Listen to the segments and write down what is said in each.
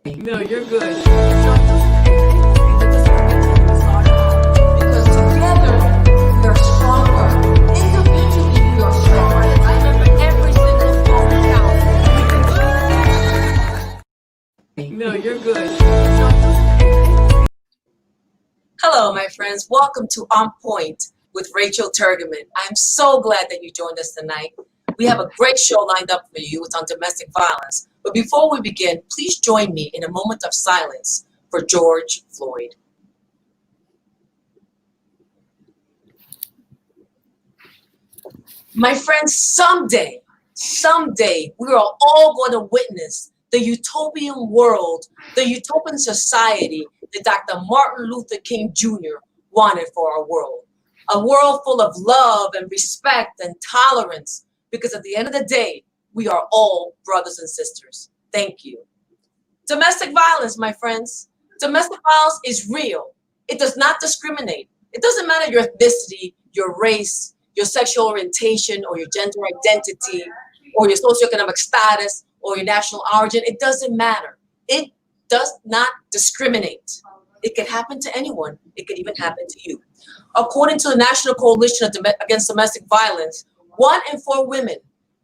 No, you're good. Because together we are stronger. Individually we are stronger. I remember every single phone count. No, you're good. Hello, my friends. Welcome to On Point with Rachel Turgeman. I'm so glad that you joined us tonight. We have a great show lined up for you. It's on domestic violence. But before we begin, please join me in a moment of silence for George Floyd. My friends, someday, we are all going to witness the utopian world, the utopian society that Dr. Martin Luther King Jr. wanted for our world. A world full of love and respect and tolerance, because at the end of the day, we are all brothers and sisters. Thank you. Domestic violence, my friends. Domestic violence is real. It does not discriminate. It doesn't matter your ethnicity, your race, your sexual orientation, or your gender identity, or your socioeconomic status, or your national origin. It doesn't matter. It does not discriminate. It can happen to anyone. It can even happen to you. According to the National Coalition Against Domestic Violence, 1 in 4 women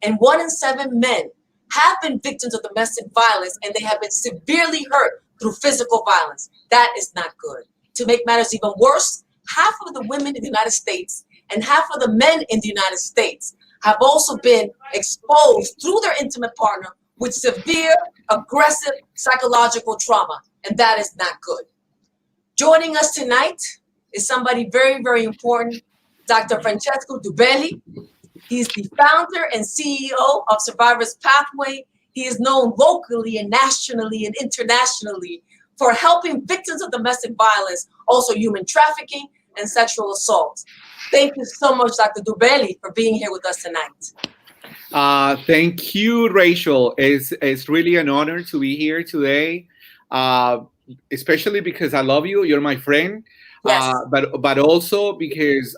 and 1 in 7 men have been victims of domestic violence, and they have been severely hurt through physical violence. That is not good. To make matters even worse, half of the women in the United States and half of the men in the United States have also been exposed through their intimate partner with severe, aggressive psychological trauma, and that is not good. Joining us tonight is somebody very, very important, Dr. Francesco Dubelli. He's the founder and CEO of Survivors Pathway. He is known locally and nationally and internationally for helping victims of domestic violence, also human trafficking and sexual assault. Thank you so much, Dr. Dubelli, for being here with us tonight. Thank you, Rachel. It's really an honor to be here today, especially because I love you. You're my friend. Yes. But also because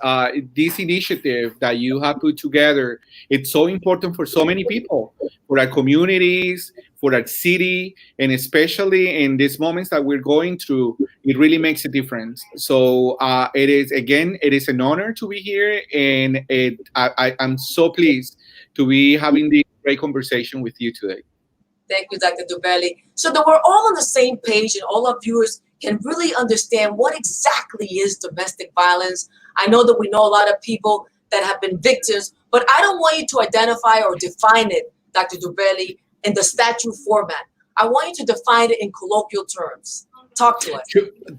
this initiative that you have put together, it's so important for so many people, for our communities, for our city, and especially in these moments that we're going through, it really makes a difference. So it is an honor to be here, and I'm so pleased to be having this great conversation with you today. Thank you, Dr. Dubelli. So that we're all on the same page and all our viewers can really understand what exactly is domestic violence. I know that we know a lot of people that have been victims, but I don't want you to identify or define it, Dr. Dubelli, in the statute format. I want you to define it in colloquial terms. Talk to us.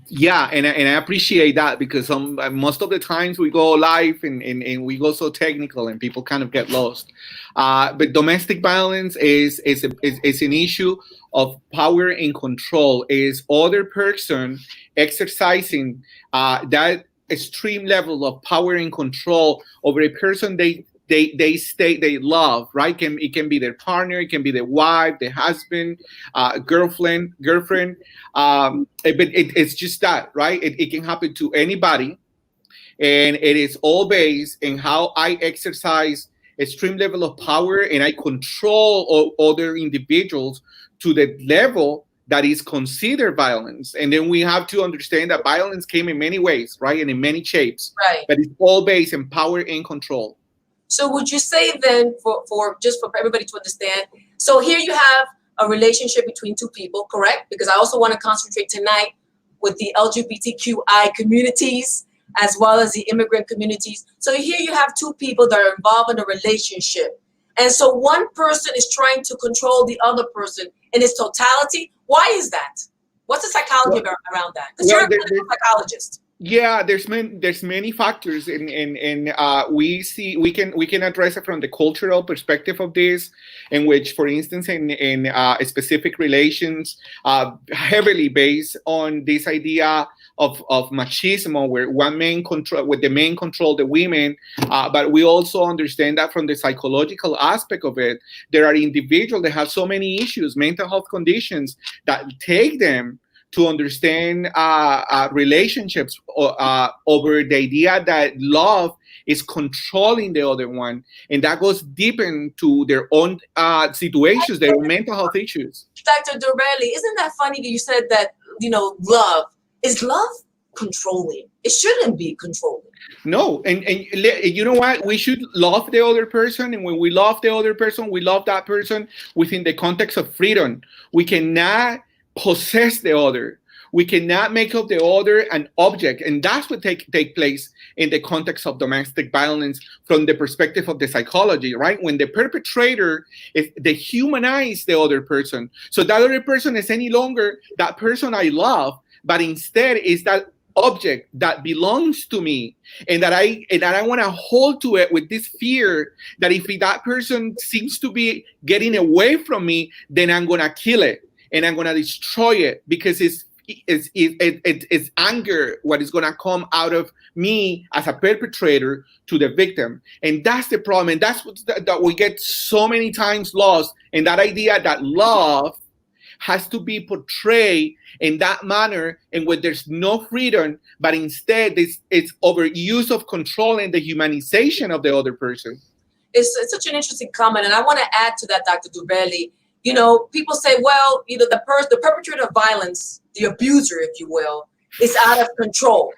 Yeah, and I appreciate that, because most of the times we go live and we go so technical and people kind of get lost. But domestic violence is an issue of power and control. Is other person exercising that extreme level of power and control over a person they love, right? It can be their partner, it can be their wife, their husband, girlfriend. But it's just that, right? It can happen to anybody, and it is all based in how I exercise extreme level of power and I control other individuals to the level that is considered violence. And then we have to understand that violence came in many ways, right? And in many shapes, right? But it's all based in power and control. So would you say then, for everybody to understand, so here you have a relationship between two people, correct? Because I also want to concentrate tonight with the LGBTQI communities as well as the immigrant communities. So here you have two people that are involved in a relationship. And so one person is trying to control the other person in its totality. Why is that? What's the psychology around that? Because you're a clinical psychologist. Yeah, there's many factors, and we can address it from the cultural perspective of this, in which, for instance, in specific relations, heavily based on this idea of machismo, where the men control the women, but we also understand that from the psychological aspect of it, there are individuals that have so many issues, mental health conditions, that take them to understand relationships over the idea that love is controlling the other one, and that goes deep into their own situations, their mental health issues. Dr. Dorelli, isn't that funny that you said that, is love controlling? It shouldn't be controlling. No, and you know what? We should love the other person, and when we love the other person, we love that person within the context of freedom. We cannot possess the other. We cannot make of the other an object, and that's what take place in the context of domestic violence from the perspective of the psychology, right? When the perpetrator dehumanize the other person, so that other person is any longer that person I love, but instead is that object that belongs to me, and that I want to hold to it with this fear that if that person seems to be getting away from me, then I'm gonna kill it and I'm gonna destroy it, because it's anger what is gonna come out of me as a perpetrator to the victim. And that's the problem, and that's that we get so many times lost in that idea that love has to be portrayed in that manner, and where there's no freedom, but instead it's overuse of control and the humanization of the other person. It's such an interesting comment, and I want to add to that, Dr. Dubelli. People say, well, the perpetrator of violence, the abuser, if you will, is out of control.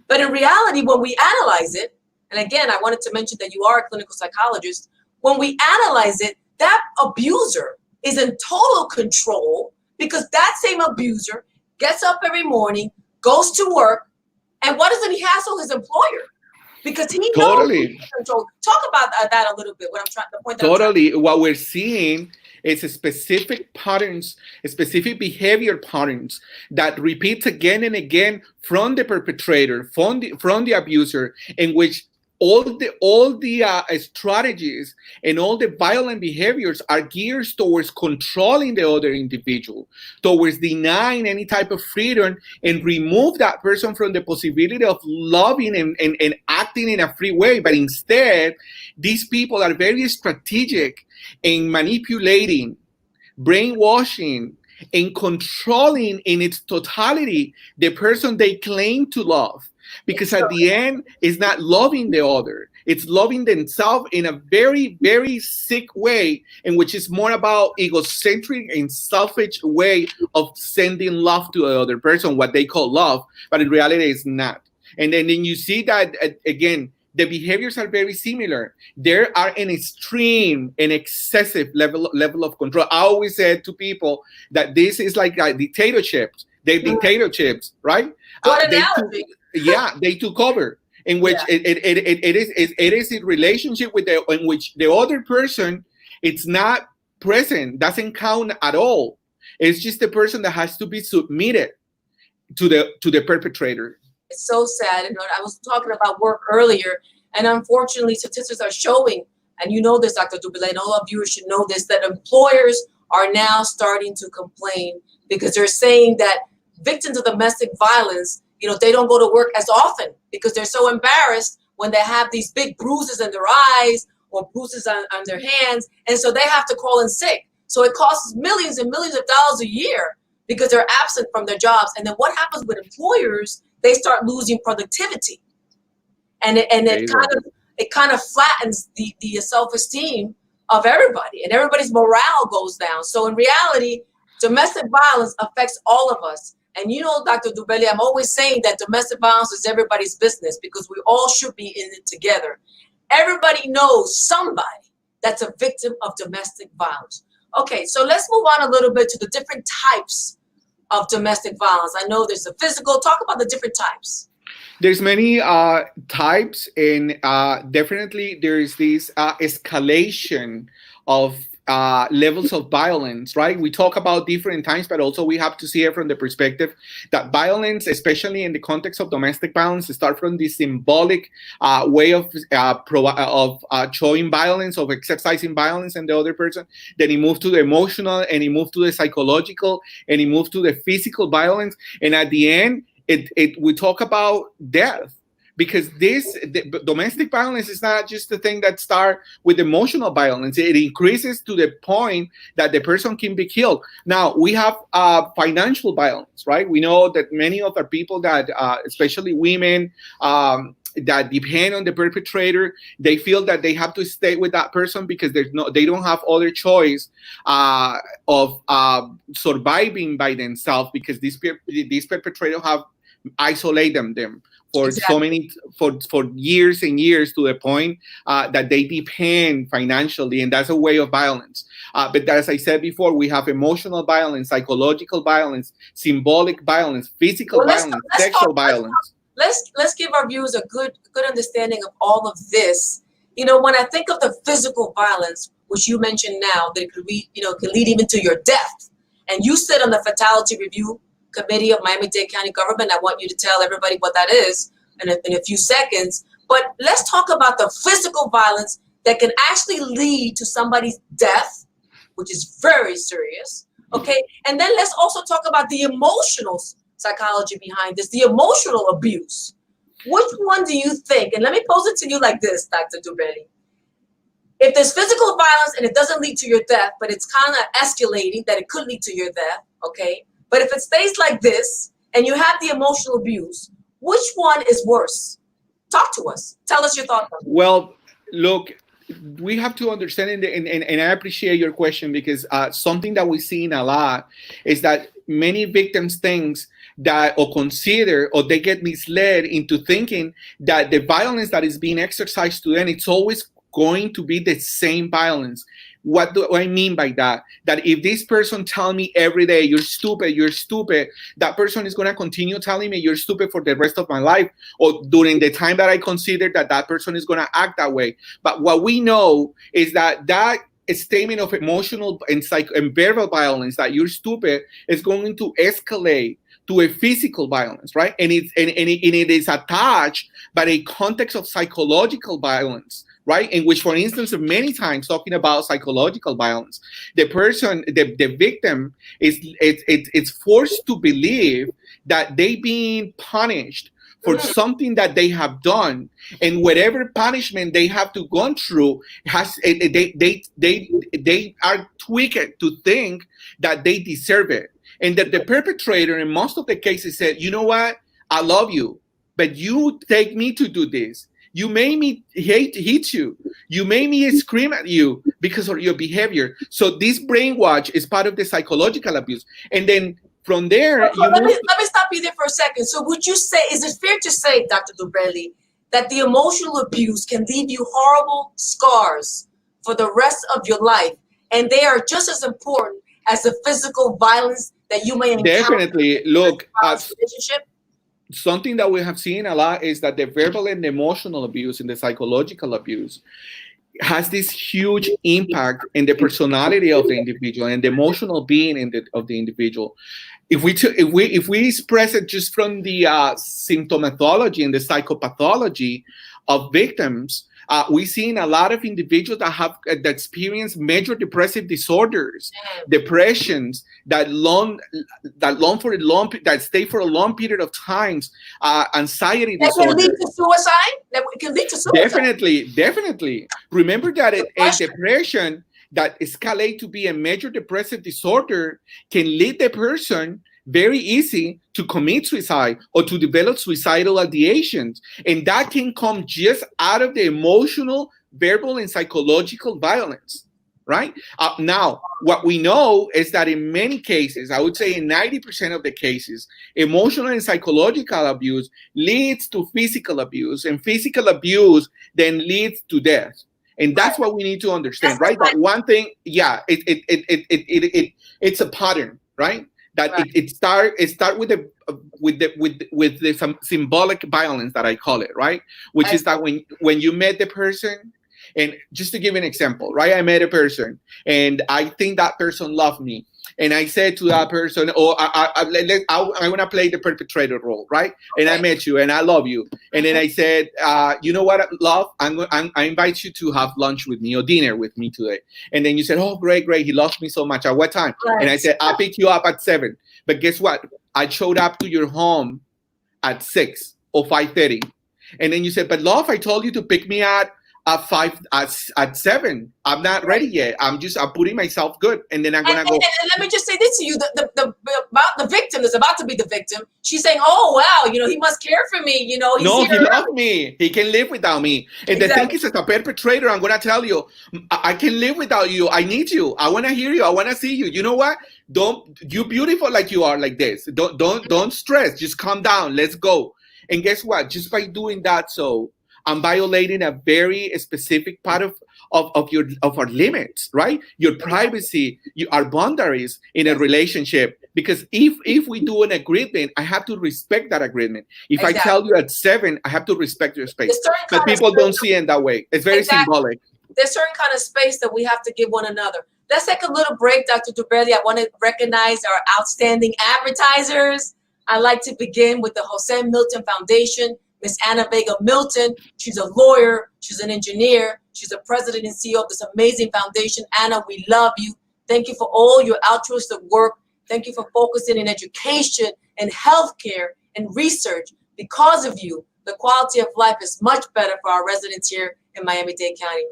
But in reality, when we analyze it, and again, I wanted to mention that you are a clinical psychologist, when we analyze it, that abuser is in total control, because that same abuser gets up every morning, goes to work, and what doesn't he hassle his employer? Because he knows he's in control. Talk about that a little bit. What I'm trying to point out. Totally. What we're seeing is specific patterns, specific behavior patterns that repeats again and again from the perpetrator, from the abuser, in which all the strategies and all the violent behaviors are geared towards controlling the other individual, towards denying any type of freedom, and remove that person from the possibility of loving and acting in a free way. But instead, these people are very strategic in manipulating, brainwashing, and controlling in its totality the person they claim to love. Because at the end, it's not loving the other. It's loving themselves in a very, very sick way, in which is more about egocentric and selfish way of sending love to the other person, what they call love, but in reality it's not. And then you see that, again, the behaviors are very similar. There are an extreme and excessive level of control. I always said to people that this is like a dictatorships. They're dictatorships, right? What analogy? They took over, in which it is a relationship in which the other person, it's not present, doesn't count at all. It's just the person that has to be submitted to the perpetrator. It's so sad. I was talking about work earlier, and unfortunately, statistics are showing, and you know this, Dr. Dubele, and all of you should know this, that employers are now starting to complain because they're saying that victims of domestic violence, they don't go to work as often because they're so embarrassed when they have these big bruises in their eyes or bruises on their hands. And so they have to call in sick. So it costs millions and millions of dollars a year because they're absent from their jobs. And then what happens with employers? They start losing productivity. And it kind of flattens the self-esteem of everybody, and everybody's morale goes down. So in reality, domestic violence affects all of us. And Dr. Dubele, I'm always saying that domestic violence is everybody's business because we all should be in it together. Everybody knows somebody that's a victim of domestic violence. Okay, so let's move on a little bit to the different types of domestic violence. I know there's the physical. Talk about the different types. There's many types, and definitely there is this escalation of levels of violence, right? We talk about different times, but also we have to see it from the perspective that violence, especially in the context of domestic violence, starts from the symbolic way of showing violence, of exercising violence in the other person. Then it moves to the emotional, and it moves to the psychological, and it moves to the physical violence. And at the end, we talk about death. because domestic violence is not just the thing that starts with emotional violence. It increases to the point that the person can be killed. Now we have financial violence, right? We know that many of the people that, especially women, that depend on the perpetrator, they feel that they have to stay with that person because they don't have other choice of surviving by themselves, because these perpetrators have isolated them for Exactly. so many for years and years, to the point that they depend financially, and that's a way of violence. But as I said before, we have emotional violence, psychological violence, symbolic violence, physical Well, violence, sexual violence. let's give our viewers a good understanding of all of this. You know, when I think of the physical violence, which you mentioned now, that it could be, you know, can lead even to your death. And you sit on the fatality review committee of Miami-Dade County government. I want you to tell everybody what that is in a few seconds. But let's talk about the physical violence that can actually lead to somebody's death, which is very serious. Okay, and then let's also talk about the emotional psychology behind this, the emotional abuse. Which one do you think? And let me pose it to you like this, Dr. Dubelli. If there's physical violence and it doesn't lead to your death, but it's kind of escalating that it could lead to your death, okay? But if it stays like this and you have the emotional abuse, which one is worse? Talk to us. Tell us your thoughts on it. Well, look, we have to understand, and I appreciate your question, because something that we see in a lot is that many victims think that, or consider, or they get misled into thinking that the violence that is being exercised to them, it's always going to be the same violence. What do I mean by that? That if this person tell me every day, you're stupid, that person is going to continue telling me you're stupid for the rest of my life, or during the time that I consider that person is going to act that way. But what we know is that statement of emotional and verbal violence, that you're stupid, is going to escalate to a physical violence, right? And it is attached by a context of psychological violence, right? In which, for instance, many times talking about psychological violence, the person, the victim it's forced to believe that they being punished for something that they have done, and whatever punishment they have to go through they are tweaked to think that they deserve it, and that the perpetrator in most of the cases said, you know what, I love you, but you take me to do this. You made me hit you. You made me scream at you because of your behavior. So this brainwash is part of the psychological abuse. And then from there, let me stop you there for a second. So would you say, is it fair to say, Dr. Dubelli, that the emotional abuse can leave you horrible scars for the rest of your life, and they are just as important as the physical violence that you may encounter? Definitely. Look, relationship? Something that we have seen a lot is that the verbal and emotional abuse and the psychological abuse has this huge impact in the personality of the individual and the emotional being of the individual. If we express it just from the symptomatology and the psychopathology of victims, we've seen a lot of individuals that experience major depressive disorders, depressions that stay for a long period of times, anxiety disorders. That can lead to suicide. That can lead to suicide. Definitely. Remember that a depression that escalates to be a major depressive disorder can lead the person very easy to commit suicide or to develop suicidal ideations. And that can come just out of the emotional, verbal, and psychological violence, right? Now, what we know is that in many cases, I would say in 90% of the cases, emotional and psychological abuse leads to physical abuse, and physical abuse then leads to death. And that's what we need to understand, right? That one thing, it's a pattern, right? That it start with the symbolic violence that I call it, right? Which is that when you met the person, and just to give an example, right? I met a person and I think that person loved me. And I said to that person, I want to play the perpetrator role, right? And I met you and I love you. And then I said, you know what, love? I invite you to have lunch with me or dinner with me today. And then you said, oh, great. He loves me so much. At what time? Right. And I said, I'll pick you up at 7. But guess what? I showed up to your home at 6 or 5:30. And then you said, but love, I told you to pick me at 7. I'm not ready yet. I'm putting myself good. And then I'm going to go. And let me just say this to you, about the victim is about to be the victim. She's saying, oh, wow, he must care for me. He's No, he here. loves me. He can live without me. And the thing is, as a perpetrator, I'm going to tell you, I can live without you. I need you. I want to hear you. I want to see you. You know what? You beautiful like you are like this. Don't stress. Just calm down. Let's go. And guess what? Just by doing that, so I'm violating a very specific part of our limits, right? Your privacy, our boundaries in a relationship. Because if we do an agreement, I have to respect that agreement. If I tell you at 7, I have to respect your space. But people don't see it in that way. It's very symbolic. There's certain kind of space that we have to give one another. Let's take a little break, Dr. Dubelli. I want to recognize our outstanding advertisers. I'd like to begin with the Jose Milton Foundation. Miss Anna Vega Milton, she's a lawyer, she's an engineer, she's the president and CEO of this amazing foundation. Anna, we love you. Thank you for all your altruistic work. Thank you for focusing in education and healthcare and research. Because of you, the quality of life is much better for our residents here in Miami-Dade County.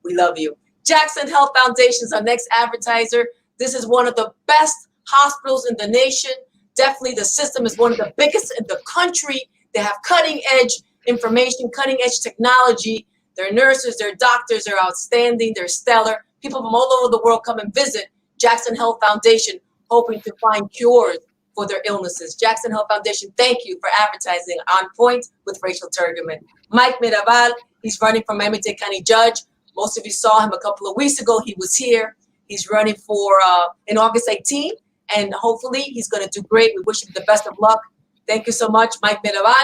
We love you. Jackson Health Foundation is our next advertiser. This is one of the best hospitals in the nation. Definitely the system is one of the biggest in the country. They have cutting edge information, cutting edge technology. Their nurses, their doctors are outstanding. They're stellar. People from all over the world come and visit Jackson Health Foundation, hoping to find cures for their illnesses. Jackson Health Foundation, thank you for advertising On Point with Rachel Turgerman. Mike Mirabal, he's running for Miami-Dade County Judge. Most of you saw him a couple of weeks ago. He was here. He's running for in August 18th, and hopefully he's going to do great. We wish him the best of luck. Thank you so much, Mike Mirabal,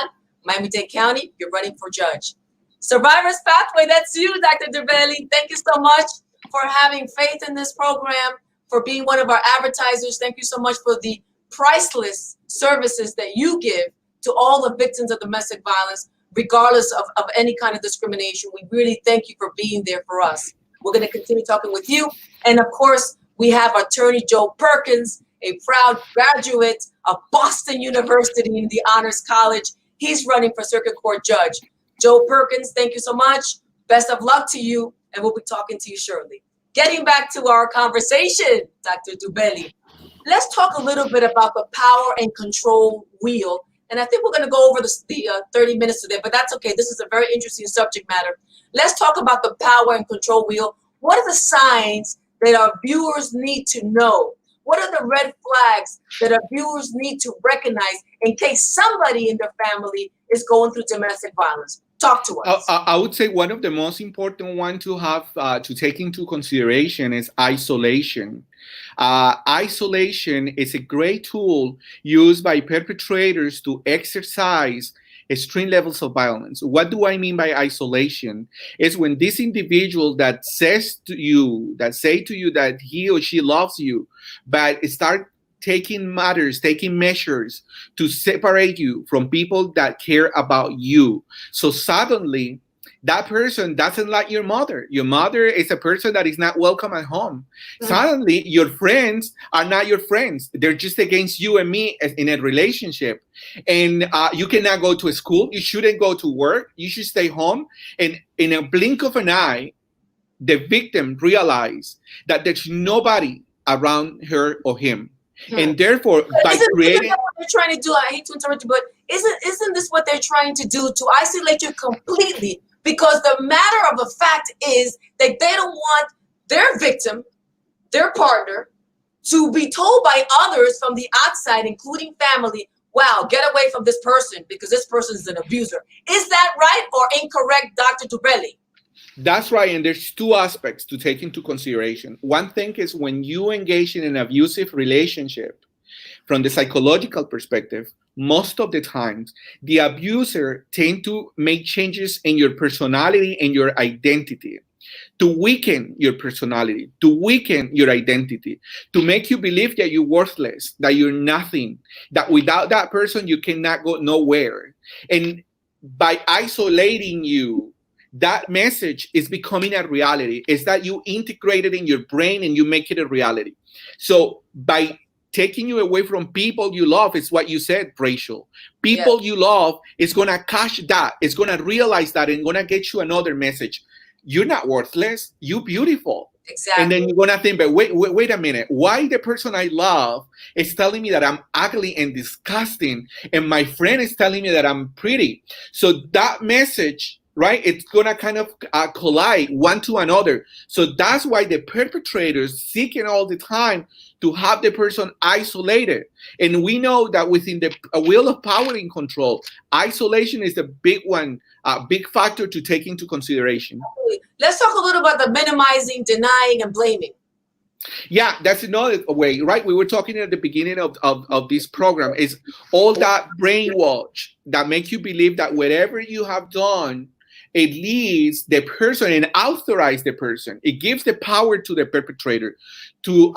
Miami-Dade County. You're running for judge. Survivors Pathway, that's you, Dr. Dubelli. Thank you so much for having faith in this program, for being one of our advertisers. Thank you so much for the priceless services that you give to all the victims of domestic violence, regardless of any kind of discrimination. We really thank you for being there for us. We're going to continue talking with you. And of course, we have Attorney Joe Perkins, a proud graduate of Boston University in the Honors College. He's running for Circuit Court Judge. Joe Perkins, thank you so much. Best of luck to you, and we'll be talking to you shortly. Getting back to our conversation, Dr. Dubelli, let's talk a little bit about the power and control wheel. And I think we're going to go over the 30 minutes today, but that's okay. This is a very interesting subject matter. Let's talk about the power and control wheel. What are the signs that our viewers need to know? What are the red flags that our viewers need to recognize in case somebody in their family is going through domestic violence? Talk to us. I would say one of the most important ones to have to take into consideration is isolation. Isolation is a great tool used by perpetrators to exercise extreme levels of violence. What do I mean by isolation? Is when this individual that say to you that he or she loves you, but start taking measures to separate you from people that care about you. So suddenly, that person doesn't like your mother. Your mother is a person that is not welcome at home. Mm-hmm. Suddenly, your friends are not your friends. They're just against you and me in a relationship. And you cannot go to school. You shouldn't go to work. You should stay home. And in a blink of an eye, the victim realizes that there's nobody around her or him. Hmm. And therefore, by creating... Isn't what they're trying to do? I hate to interrupt you, but isn't this what they're trying to do? To isolate you completely? Because the matter of the fact is that they don't want their victim, their partner, to be told by others from the outside, including family, wow, get away from this person because this person is an abuser. Is that right or incorrect, Dr. Dubelli? That's right. And there's two aspects to take into consideration. One thing is when you engage in an abusive relationship, from the psychological perspective, most of the times, the abuser tend to make changes in your personality and your identity to weaken your personality, to weaken your identity, to make you believe that you're worthless, that you're nothing, that without that person, you cannot go nowhere. And by isolating you, that message is becoming a reality. It's that you integrate it in your brain and you make it a reality. So by taking you away from people you love is what you said, Rachel. People you love is going to catch that. It's going to realize that and going to get you another message. You're not worthless. You're beautiful. Exactly. And then you're going to think, but wait a minute. Why the person I love is telling me that I'm ugly and disgusting, and my friend is telling me that I'm pretty? So that message, right, it's going to kind of collide one to another. So that's why the perpetrators seeking all the time to have the person isolated. And we know that within the wheel of power and control, isolation is a big one, a big factor to take into consideration. Let's talk a little about the minimizing, denying, and blaming. Yeah, that's another way, right? We were talking at the beginning of this program, is all that brainwash that makes you believe that whatever you have done, it leads the person and authorize the person. It gives the power to the perpetrator to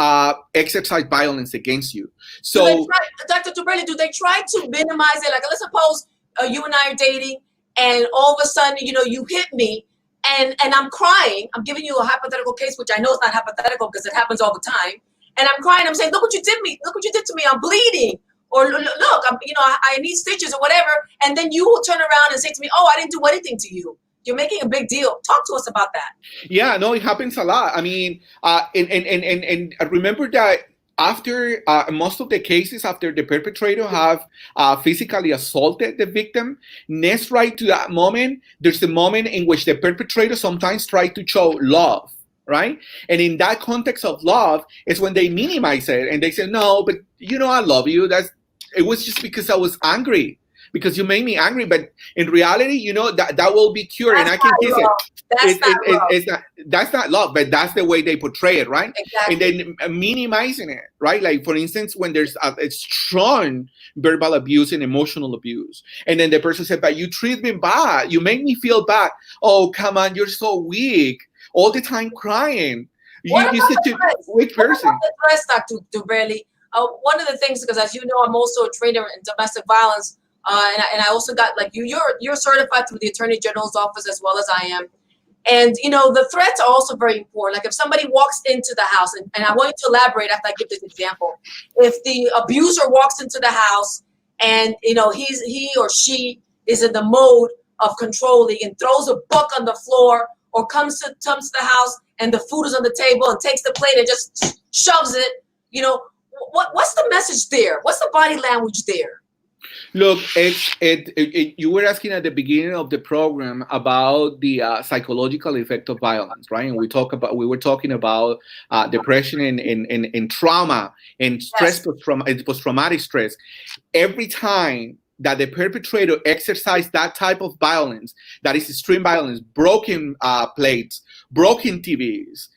exercise violence against you. So, Dr. Tuberli, do they try to minimize it? Like, let's suppose you and I are dating, and all of a sudden, you hit me, and I'm crying. I'm giving you a hypothetical case, which I know is not hypothetical because it happens all the time. And I'm crying. I'm saying, look what you did me. Look what you did to me. I'm bleeding. Or look, I need stitches or whatever. And then you will turn around and say to me, oh, I didn't do anything to you. You're making a big deal. Talk to us about that. Yeah, no, it happens a lot. I mean, and remember that after most of the cases, after the perpetrator have physically assaulted the victim, next right to that moment, there's a moment in which the perpetrator sometimes tries to show love, right? And in that context of love is when they minimize it and they say, no, but I love you. It was just because I was angry. Because you made me angry, but in reality, that will be cured, and I can kiss it. That's not love, but that's the way they portray it, right? Exactly. And then minimizing it, right? Like, for instance, when there's a strong verbal abuse and emotional abuse, and then the person said, "But you treat me bad. You make me feel bad. Oh, come on, you're so weak. All the time crying. You're such a weak person." What about the threats, Dr. Tuberli? One of the things, because as you know, I'm also a trainer in domestic violence. And I also got, like, you're certified through the Attorney General's office as well as I am. And, the threats are also very important. Like, if somebody walks into the house, and I want you to elaborate after I give this example. If the abuser walks into the house and, he or she is in the mode of controlling and throws a book on the floor, or comes to the house and the food is on the table and takes the plate and just shoves it, what's the message there? What's the body language there? Look, you were asking at the beginning of the program about the psychological effect of violence, right? And we were talking about depression and trauma and stress, post-traumatic stress. Every time that the perpetrator exercised that type of violence, that is extreme violence, broken plates, broken TVs,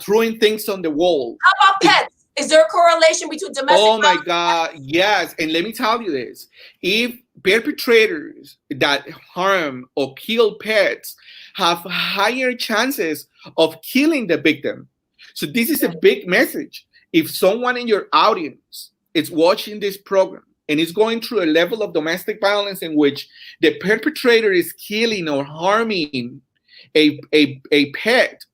throwing things on the wall. How about pets? Is there a correlation between domestic violence? Oh my God, yes. And let me tell you this. If perpetrators that harm or kill pets have higher chances of killing the victim. So this is a big message. If someone in your audience is watching this program and is going through a level of domestic violence in which the perpetrator is killing or harming a pet,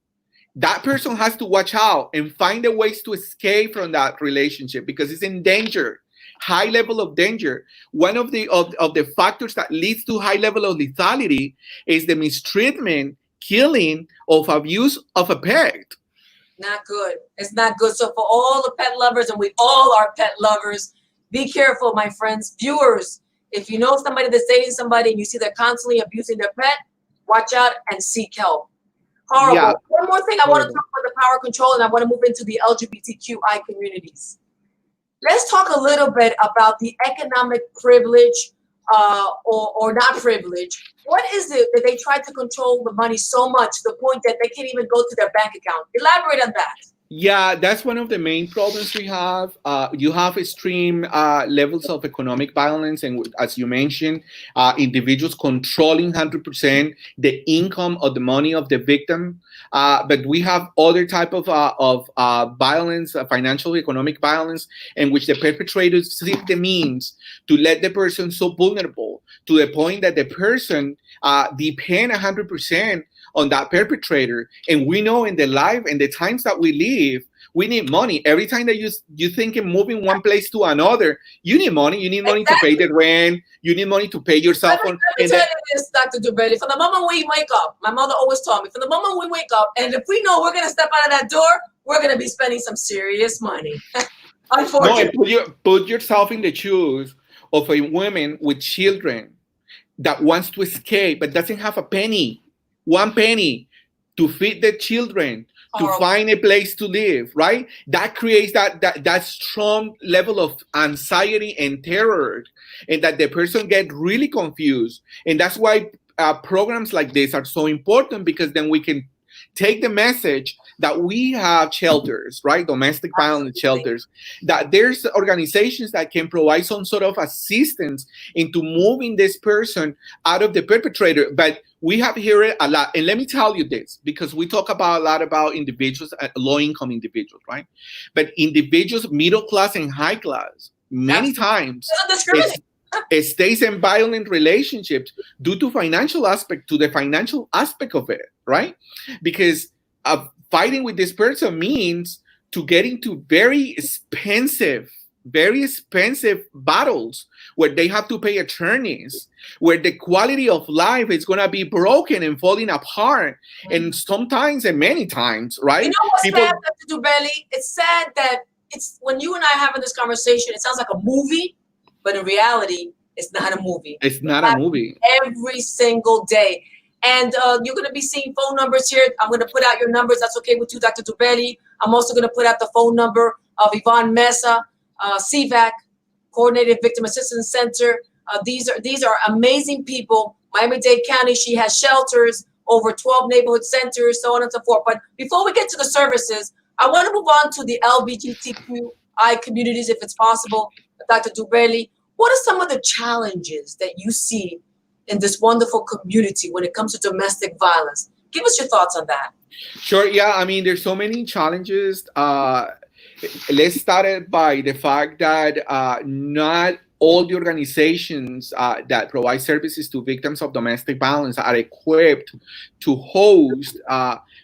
that person has to watch out and find the ways to escape from that relationship because it's in danger, high level of danger. One of the factors that leads to high level of lethality is the mistreatment, killing, of abuse of a pet. Not good. It's not good. So for all the pet lovers, and we all are pet lovers, be careful, my friends. Viewers, if you know somebody that's dating somebody and you see they're constantly abusing their pet, watch out and seek help. Horrible. Yeah. One more thing I want to talk about the power control, and I want to move into the LGBTQI communities. Let's talk a little bit about the economic privilege or not privilege. What is it that they try to control the money so much to the point that they can't even go to their bank account? Elaborate on that. Yeah, that's one of the main problems we have. You have extreme levels of economic violence, and as you mentioned, individuals controlling 100% the income or the money of the victim. But we have other type of violence, financial, economic violence, in which the perpetrators seek the means to let the person so vulnerable to the point that the person depend 100% on that perpetrator. And we know in the life and the times that we live, We need money. Every time that you think in moving one place to another, you need money. You need money to pay the rent. You need money to pay your cell phone. Let me tell you this, Dr. Dubelli. From the moment we wake up, my mother always told me, from the moment we wake up, and if we know we're going to step out of that door, we're going to be spending some serious money. Unfortunately. No, put yourself in the shoes of a woman with children that wants to escape but doesn't have one penny to feed the children, to find a place to live, right? That creates that strong level of anxiety and terror, and that the person get really confused. And that's why programs like this are so important, because then we can take the message that we have shelters, right? Domestic violence shelters, that there's organizations that can provide some sort of assistance into moving this person out of the perpetrator. But we have heard a lot. And let me tell you this, because we talk about a lot about individuals, low-income individuals, right? But individuals, middle class and high class, many times, it stays in violent relationships due to the financial aspect of it, right? Because fighting with this person means to get into very expensive battles where they have to pay attorneys, where the quality of life is going to be broken and falling apart. And sometimes, and many times, right? You know what's sad, Dr. Dubelli? It's sad that it's when you and I having this conversation, it sounds like a movie, but in reality, it's not a movie. It's not a movie. Every single day. And you're going to be seeing phone numbers here. I'm going to put out your numbers. That's okay with you, Dr. Dubelli. I'm also going to put out the phone number of Yvonne Mesa, CVAC, Coordinated Victim Assistance Center. These are amazing people. Miami-Dade County, she has shelters, over 12 neighborhood centers, so on and so forth. But before we get to the services, I want to move on to the LGBTQI communities, if it's possible. Dr. Dubelli, what are some of the challenges that you see in this wonderful community when it comes to domestic violence? Give us your thoughts on that. Sure. Yeah. I mean, there's so many challenges. Let's start by the fact that not all the organizations that provide services to victims of domestic violence are equipped to host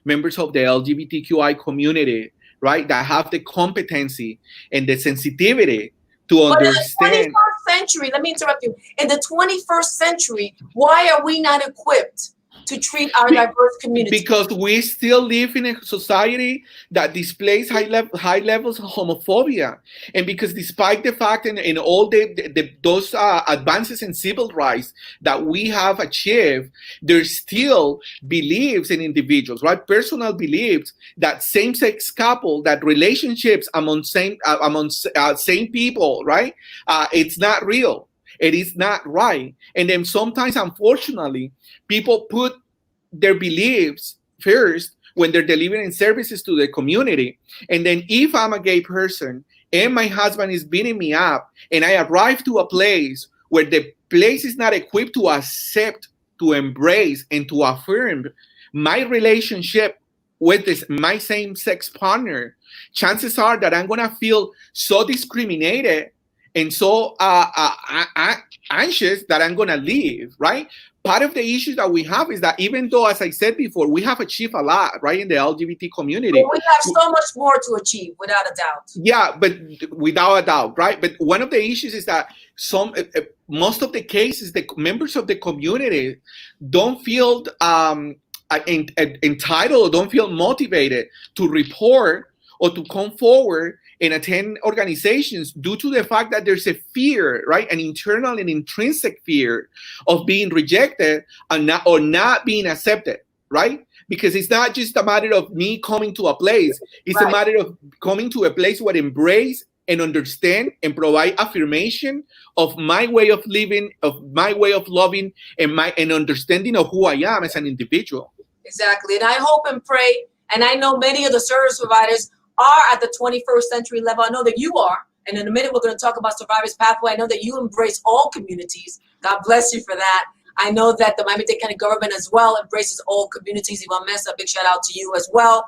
members of the LGBTQI community, right? That have the competency and the sensitivity to understand. In the 21st century, let me interrupt you. In the 21st century, why are we not equipped to treat our diverse community? Because we still live in a society that displays high levels of homophobia, and because despite the fact and all those advances in civil rights that we have achieved, there's still beliefs in individuals, right? Personal beliefs that same-sex couple, that relationships among same people, right? It's not real. It is not right. And then sometimes, unfortunately, people put their beliefs first when they're delivering services to the community. And then if I'm a gay person and my husband is beating me up and I arrive to a place where the place is not equipped to accept, to embrace, and to affirm my relationship with my same-sex partner, chances are that I'm going to feel so discriminated and so anxious that I'm going to leave, right? Part of the issue that we have is that even though, as I said before, we have achieved a lot, right, in the LGBT community. But we have so much more to achieve, without a doubt. Yeah, but without a doubt, right? But one of the issues is that most of the cases, the members of the community don't feel entitled or don't feel motivated to report or to come forward and attend organizations due to the fact that there's a fear, right? An internal and intrinsic fear of being rejected or not being accepted, right? Because it's not just a matter of me coming to a place. It's a matter of coming to a place where embrace and understand and provide affirmation of my way of living, of my way of loving, and understanding of who I am as an individual. Exactly. And I hope and pray, and I know many of the service providers are at the 21st century level. I know that you are. And in a minute, we're going to talk about Survivor's Pathway. I know that you embrace all communities. God bless you for that. I know that the Miami-Dade County government as well embraces all communities. Yvonne Mesa, a big shout out to you as well.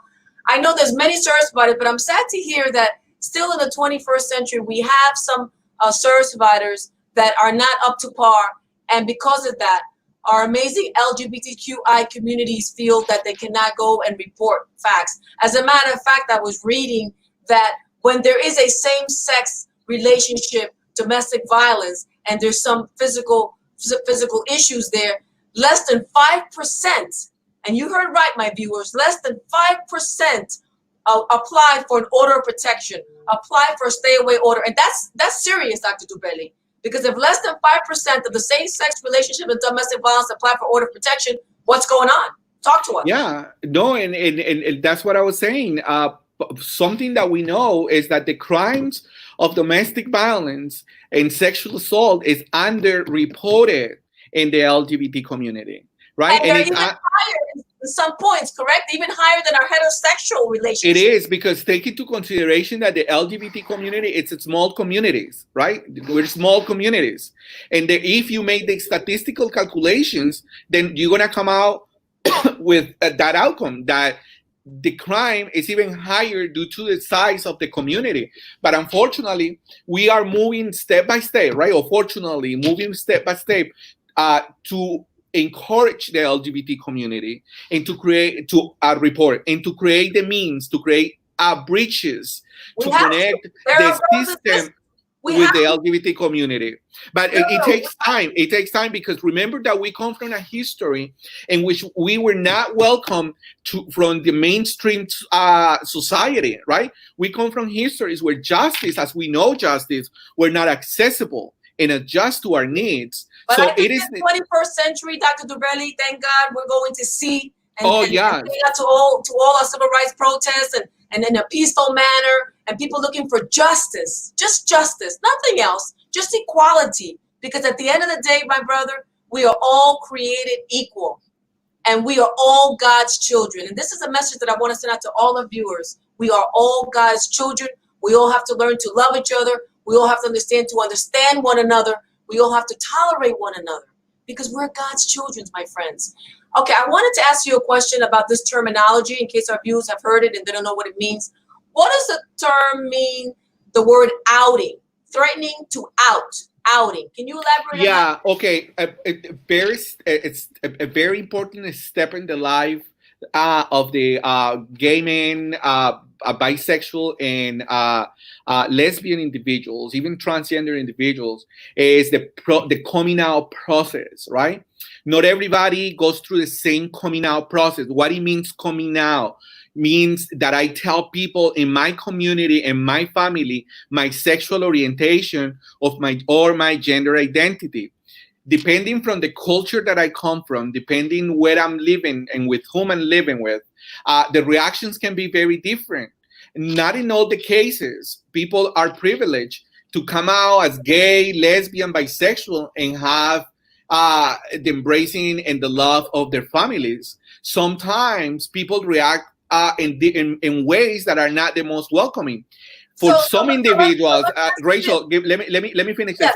I know there's many service providers, but I'm sad to hear that still in the 21st century, we have some service providers that are not up to par. And because of that, our amazing LGBTQI communities feel that they cannot go and report facts. As a matter of fact, I was reading that when there is a same-sex relationship, domestic violence, and there's some physical issues there, less than 5%, and you heard right, my viewers, less than 5% apply for an order of protection, apply for a stay-away order. And that's serious, Dr. Dubelli, because if less than 5% of the same-sex relationship and domestic violence apply for order of protection, what's going on? Talk to us. Yeah, no, and that's what I was saying. Something that we know is that the crimes of domestic violence and sexual assault is underreported in the LGBT community, right? And they're even higher in some points, correct? Even higher than our heterosexual relationship. It is, because take into consideration that the LGBT community, it's small communities, right? We're small communities. And if you make the statistical calculations, then you're going to come out with that outcome, that the crime is even higher due to the size of the community. But unfortunately, we are moving step by step, right? Or fortunately, moving step by step to encourage the LGBT community and to create, report, and to create the means, to create bridges to connect the system with the LGBT community. But it takes time. It takes time, because remember that we come from a history in which we were not welcome from the mainstream society, right? We come from histories where justice, as we know justice, were not accessible and adjust to our needs. But so I think it is in the 21st century, Dr. Dubelli, thank God, we're going to see and to all our civil rights protests and in a peaceful manner, and people looking for justice, just justice, nothing else, just equality. Because at the end of the day, my brother, we are all created equal, and we are all God's children. And this is a message that I want to send out to all our viewers. We are all God's children. We all have to learn to love each other. We all have to understand one another. We all have to tolerate one another, because we're God's children, my friends. Okay, I wanted to ask you a question about this terminology in case our viewers have heard it and they don't know what it means. What does the term mean, the word outing, threatening to outing? Can you elaborate on that? Yeah, okay. It's a very important step in the life of the gay men, bisexual and lesbian individuals, even transgender individuals, is the coming out process, right? Not everybody goes through the same coming out process. What it means coming out means that I tell people in my community and my family my sexual orientation or my gender identity. Depending from the culture that I come from, depending where I'm living and with whom I'm living with, the reactions can be very different. Not in all the cases, people are privileged to come out as gay, lesbian, bisexual, and have the embracing and the love of their families. Sometimes people react in ways that are not the most welcoming. For some individuals, Rachel, let me finish this.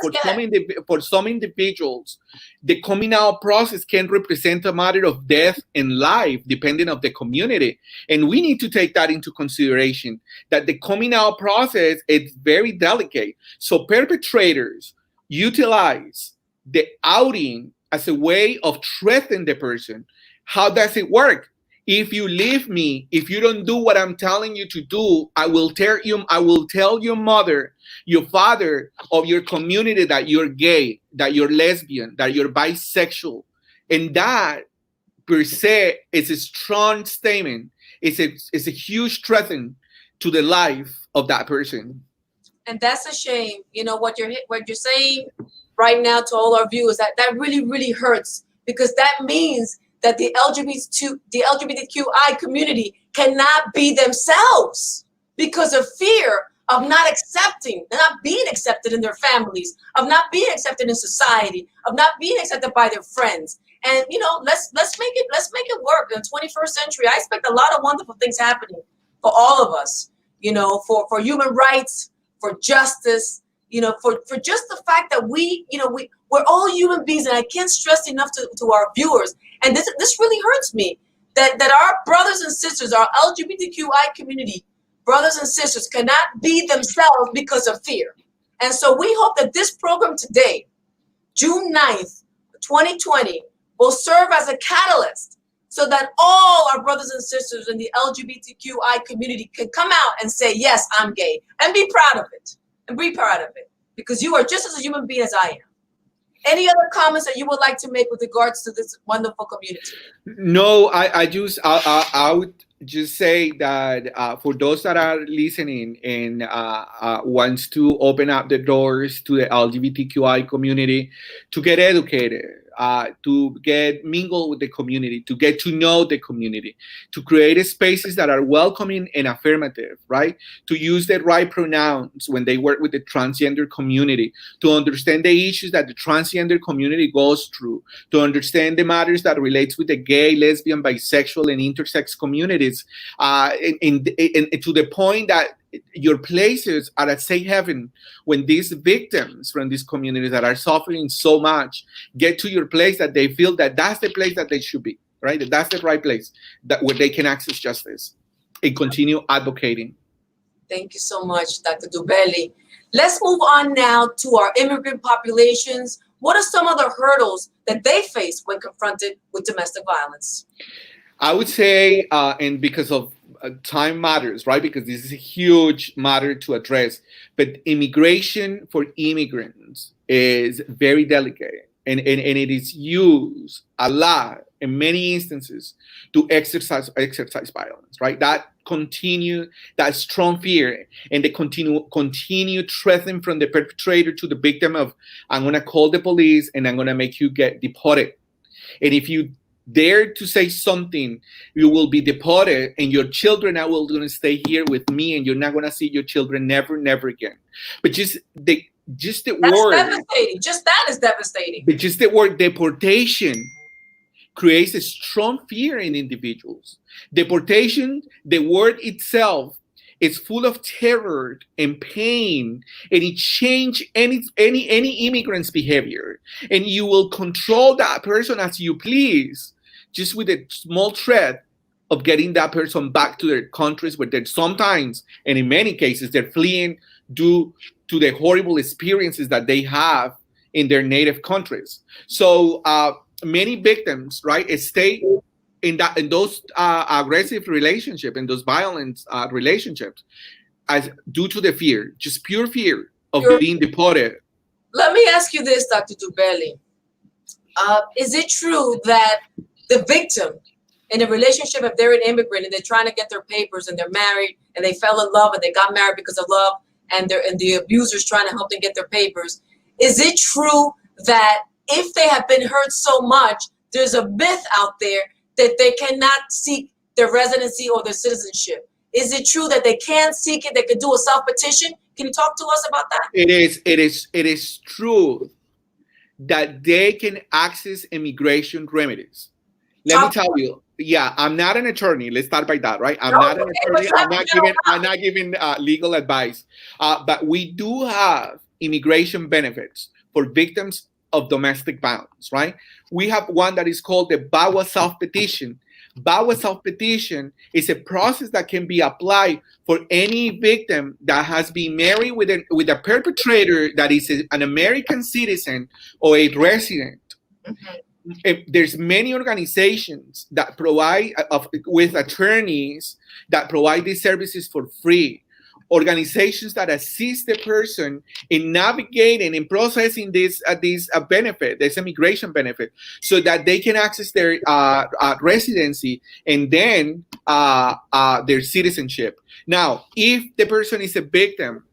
For some individuals, the coming out process can represent a matter of death and life, depending on the community, and we need to take that into consideration. That the coming out process is very delicate. So perpetrators utilize the outing as a way of threatening the person. How does it work? If you leave me, if you don't do what I'm telling you to do, I will tell your mother, your father of your community that you're gay, that you're lesbian, that you're bisexual. And that per se is a strong statement. It's a huge threat to the life of that person. And that's a shame. You know what you're saying right now to all our viewers, that really, really hurts, because that means that the LGBTQI community cannot be themselves because of fear of not being accepted in their families, of not being accepted in society, of not being accepted by their friends. And let's make it work in the 21st century. I expect a lot of wonderful things happening for all of us. For human rights, for justice. For just the fact that we're all human beings, and I can't stress enough to our viewers. And this really hurts me that our brothers and sisters, our LGBTQI community, brothers and sisters, cannot be themselves because of fear. And so we hope that this program today, June 9th, 2020, will serve as a catalyst so that all our brothers and sisters in the LGBTQI community can come out and say, yes, I'm gay, and be proud of it, because you are just as a human being as I am. Any other comments that you would like to make with regards to this wonderful community? No, I would just say that for those that are listening and wants to open up the doors to the LGBTQI community, to get educated, to get mingled with the community, to get to know the community, to create spaces that are welcoming and affirmative, right? To use the right pronouns when they work with the transgender community, to understand the issues that the transgender community goes through, to understand the matters that relates with the gay, lesbian, bisexual, and intersex communities, and to the point that your places are a safe haven when these victims from these communities that are suffering so much get to your place, that they feel that that's the place that they should be, right? That that's the right place that where they can access justice and continue advocating. Thank you so much, Dr. Dubelli. Let's move on now to our immigrant populations. What are some of the hurdles that they face when confronted with domestic violence? I would say, and because of time matters, right? Because this is a huge matter to address. But immigration for immigrants is very delicate, and it is used a lot in many instances to exercise violence, right? That strong fear and the continue threatening from the perpetrator to the victim of, I'm gonna call the police and I'm gonna make you get deported. And if you dare to say something, you will be deported, and your children are going to stay here with me, and you're not going to see your children never again. But just the That's word, devastating. Just that is devastating. but just the word deportation creates a strong fear in individuals. Deportation, the word itself, is full of terror and pain, and it changes any immigrant's behavior, and you will control that person as you please, just with a small threat of getting that person back to their countries where they're sometimes, and in many cases, they're fleeing due to the horrible experiences that they have in their native countries. So many victims, right, stay in those aggressive relationships, in those violent relationships, as due to the fear, just pure fear of being deported. Let me ask you this, Dr. Dubelli. Is it true that the victim in a relationship, if they're an immigrant and they're trying to get their papers and they're married and they fell in love and they got married because of love, and the abuser's trying to help them get their papers, is it true that if they have been hurt so much, there's a myth out there that they cannot seek their residency or their citizenship? Is it true that they can seek it? They can do a self-petition? Can you talk to us about that? It is true that they can access immigration remedies. Let me tell you, yeah, I'm not an attorney. Let's start by that, right? I'm not an attorney. I'm not giving legal advice. But we do have immigration benefits for victims of domestic violence, right? We have one that is called the VAWA self-petition. VAWA self-petition is a process that can be applied for any victim that has been married with a perpetrator that is an American citizen or a resident. Mm-hmm. There's many organizations that provide with attorneys that provide these services for free. Organizations that assist the person in navigating and processing this benefit, this immigration benefit, so that they can access their residency and then their citizenship. Now, if the person is a victim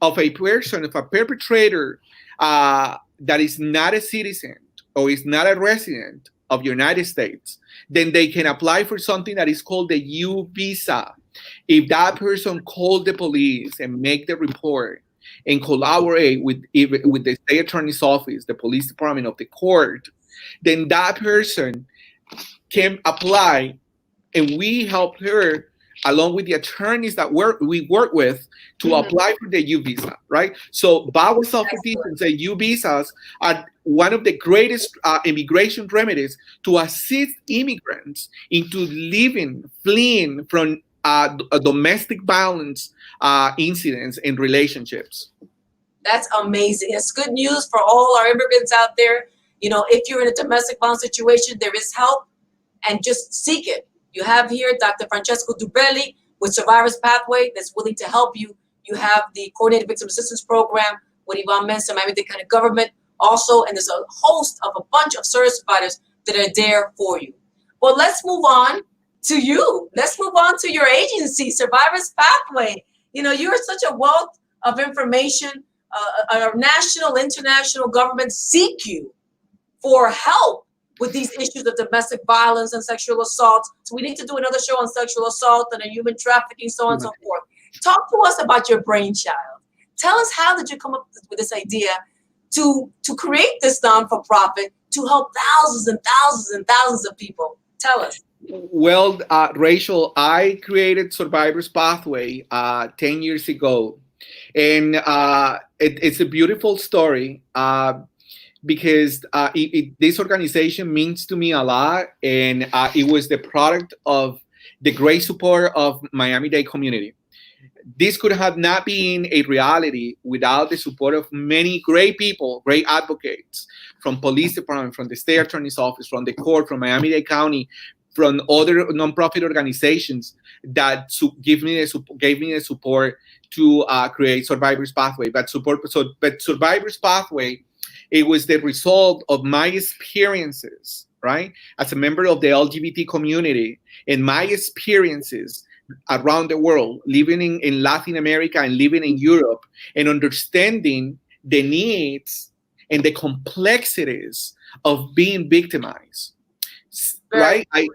of a perpetrator that is not a citizen or is not a resident of the United States, then they can apply for something that is called the U visa. If that person called the police and make the report and collaborate with the state attorney's office, the police department of the court, then that person can apply, and we help her along with the attorneys that we work with to apply for the U visa, right? So VAWA self-petitions and U visas are one of the greatest immigration remedies to assist immigrants into fleeing from domestic violence incidents and relationships. That's amazing. It's good news for all our immigrants out there. You know, if you're in a domestic violence situation, there is help. and just seek it. You have here Dr. Francesco Dubelli with Survivors Pathway that's willing to help you. You have the Coordinated Victim Assistance Program with Yvonne Mensah, Miami-Dade County Government also, and there's a host of a bunch of service providers that are there for you. Well, let's move on to you. Let's move on to your agency, Survivors Pathway. You know, you're such a wealth of information. Our national, international governments seek you for help with these issues of domestic violence and sexual assault. So we need to do another show on sexual assault and human trafficking, so on and so forth. Talk to us about your brainchild. Tell us, how did you come up with this idea to create this non-for-profit to help thousands and thousands and thousands of people? Tell us. Well, Rachel, I created Survivors Pathway 10 years ago. And it's a beautiful story because this organization means to me a lot. And it was the product of the great support of Miami-Dade community. This could have not been a reality without the support of many great people, great advocates from police department, from the state attorney's office, from the court, from Miami-Dade County, from other nonprofit organizations that gave me the support to create Survivors Pathway. But Survivors Pathway, it was the result of my experiences, right, as a member of the LGBT community, and my experiences around the world, living in Latin America and living in Europe, and understanding the needs and the complexities of being victimized, right? I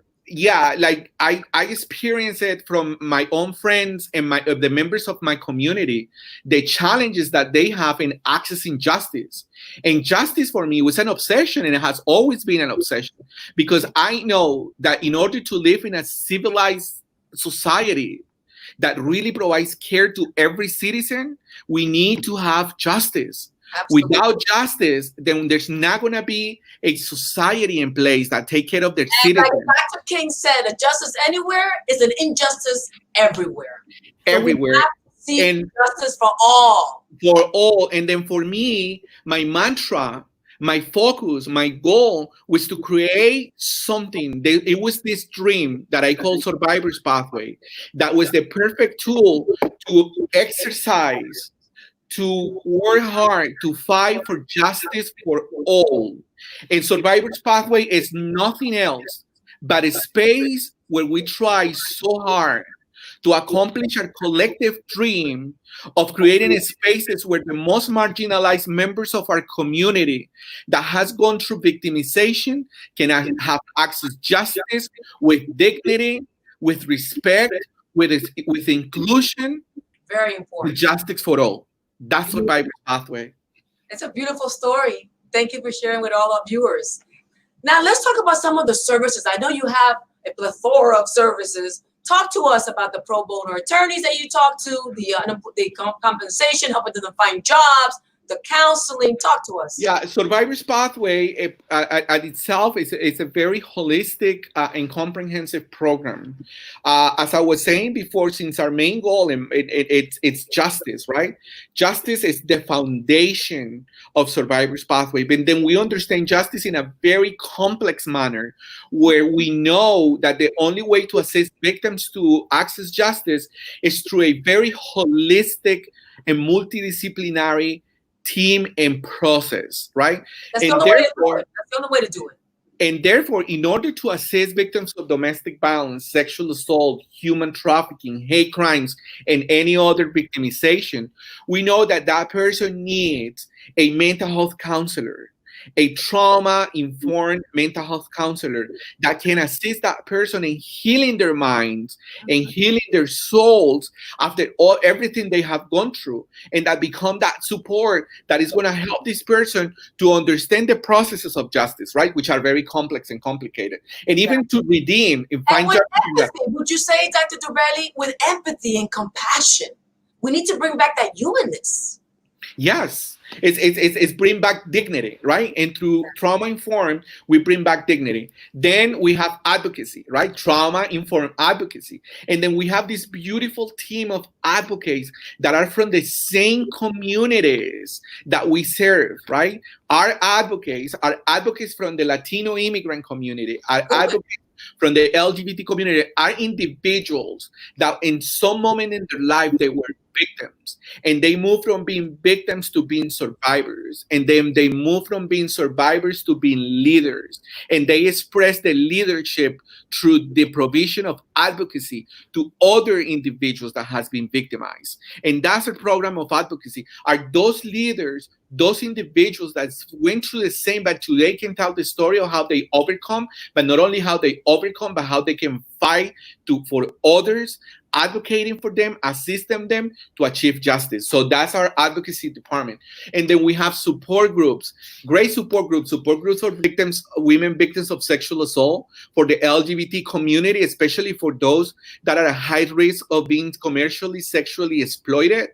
experienced it from my own friends and the members of my community, the challenges that they have in accessing justice. And justice for me was an obsession, and it has always been an obsession, because I know that in order to live in a civilized society that really provides care to every citizen, we need to have justice. Absolutely. Without justice, then there's not going to be a society in place that take care of their citizens. Like Dr. King said, a justice anywhere is an injustice everywhere. Everywhere. So we have to seek justice for all. For all. And then for me, my mantra, my focus, my goal was to create something. It was this dream that I call Survivors Pathway. That was the perfect tool to exercise, to work hard, to fight for justice for all. And Survivors Pathway is nothing else but a space where we try so hard to accomplish our collective dream of creating spaces where the most marginalized members of our community that has gone through victimization can have access to justice with dignity, with respect, with inclusion. Very important. Justice for all. That's Survivors Pathway. It's a beautiful story. Thank you for sharing with all our viewers. Now let's talk about some of the services. I know you have a plethora of services. Talk to us about the pro bono attorneys that you talk to, the compensation, helping them find jobs, the counseling. Talk to us. Yeah, Survivors Pathway at itself is a very holistic and comprehensive program. As I was saying before, since our main goal it's justice, right? Justice is the foundation of Survivors Pathway. But then we understand justice in a very complex manner, where we know that the only way to assist victims to access justice is through a very holistic and multidisciplinary team and process, right? That's the only way to do it. And therefore, in order to assist victims of domestic violence, sexual assault, human trafficking, hate crimes, and any other victimization, we know that that person needs a mental health counselor, a trauma-informed mental health counselor that can assist that person in healing their minds and healing their souls after everything they have gone through, and that become that support that is going to help this person to understand the processes of justice, right, which are very complex and complicated, and even to redeem and find with empathy, would you say, Dr. Dubelli, with empathy and compassion, we need to bring back that humanness. Yes. It's bring back dignity, right? And through trauma-informed, we bring back dignity. Then we have advocacy, right? Trauma-informed advocacy. And then we have this beautiful team of advocates that are from the same communities that we serve, right? Our advocates are advocates from the Latino immigrant community, are advocates from the LGBT community are individuals that in some moment in their life they were victims, and they move from being victims to being survivors, and then they move from being survivors to being leaders, and they express the leadership through the provision of advocacy to other individuals that has been victimized. And that's a program of advocacy. Are those leaders, those individuals that went through the same, but today can tell the story of how they overcome, but not only how they overcome, but how they can fight for others, advocating for them, assisting them to achieve justice. So that's our advocacy department. And then we have support groups, great support groups for victims, women victims of sexual assault, for the LGBT community, especially for those that are at high risk of being commercially, sexually exploited,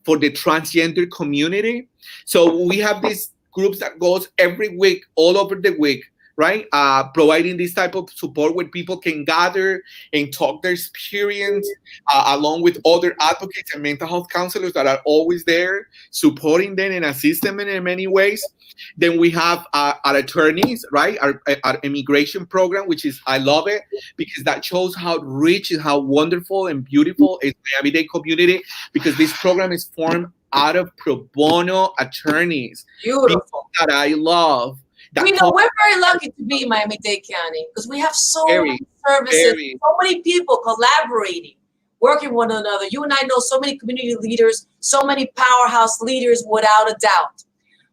for the transgender community. So we have these groups that goes every week, all over the week, right? Providing this type of support where people can gather and talk their experience, along with other advocates and mental health counselors that are always there, supporting them and assisting them in many ways. Then we have our attorneys, right? Our immigration program, which is, I love it, because that shows how rich and how wonderful and beautiful is the Miami-Dade community, because this program is formed out of pro bono attorneys. Beautiful. People that I love. We know we're very lucky to be Miami-Dade County because we have so many services, so many people collaborating, working with one another. You and I know so many community leaders, so many powerhouse leaders, without a doubt.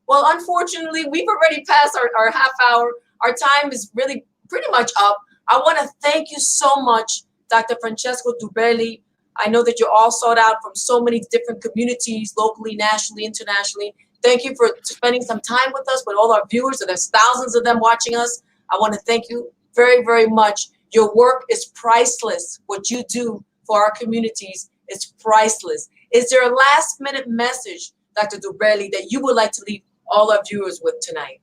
Well, unfortunately, we've already passed our half hour. Our time is really pretty much up. I want to thank you so much, Dr. Francesco Dubelli. I know that you're all sought out from so many different communities, locally, nationally, internationally. Thank you for spending some time with us, with all our viewers, and there's thousands of them watching us. I want to thank you very, very much. Your work is priceless. What you do for our communities is priceless. Is there a last-minute message, Dr. Dubelli, that you would like to leave all our viewers with tonight?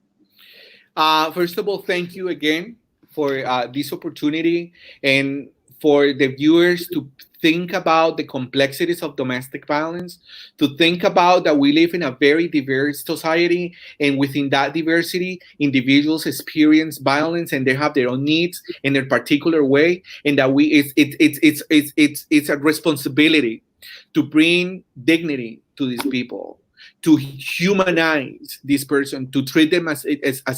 First of all, thank you again for this opportunity, and for the viewers to think about the complexities of domestic violence, to think about that we live in a very diverse society, and within that diversity, individuals experience violence and they have their own needs in their particular way, and that it's a responsibility to bring dignity to these people, to humanize this person, to treat them as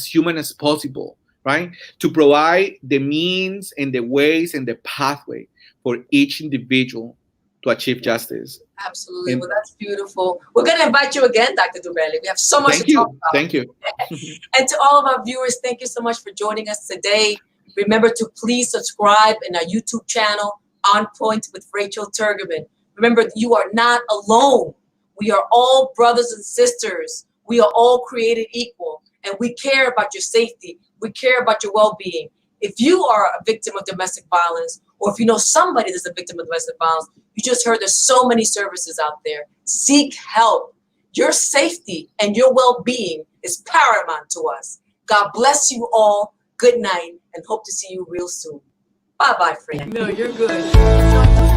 human as possible, right? To provide the means and the ways and the pathway for each individual to achieve justice. Absolutely. Well, that's beautiful. We're going to invite you again, Dr. Dubelli. We have so much to talk about. Thank you. And to all of our viewers, thank you so much for joining us today. Remember to please subscribe in our YouTube channel, On Point with Rachel Turgerman. Remember, you are not alone. We are all brothers and sisters. We are all created equal, and we care about your safety. We care about your well-being. If you are a victim of domestic violence, or if you know somebody that's a victim of domestic violence, you just heard there's so many services out there. Seek help. Your safety and your well-being is paramount to us. God bless you all. Good night, and hope to see you real soon. Bye-bye, friend. No, you're good.